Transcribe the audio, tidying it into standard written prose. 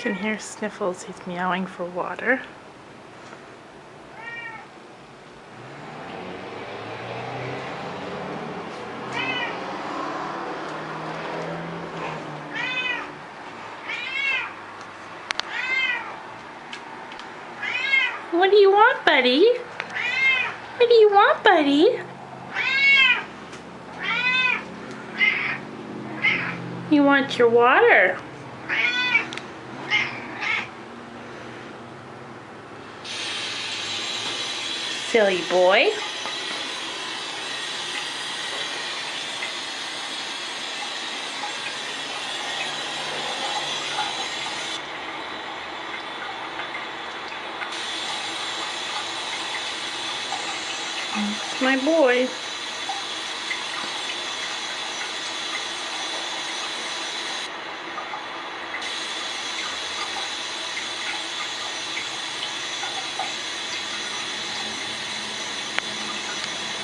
can hear Sniffles. He's meowing for water. What do you want, buddy? What do you want, buddy? You want your water. Silly boy. That's my boy.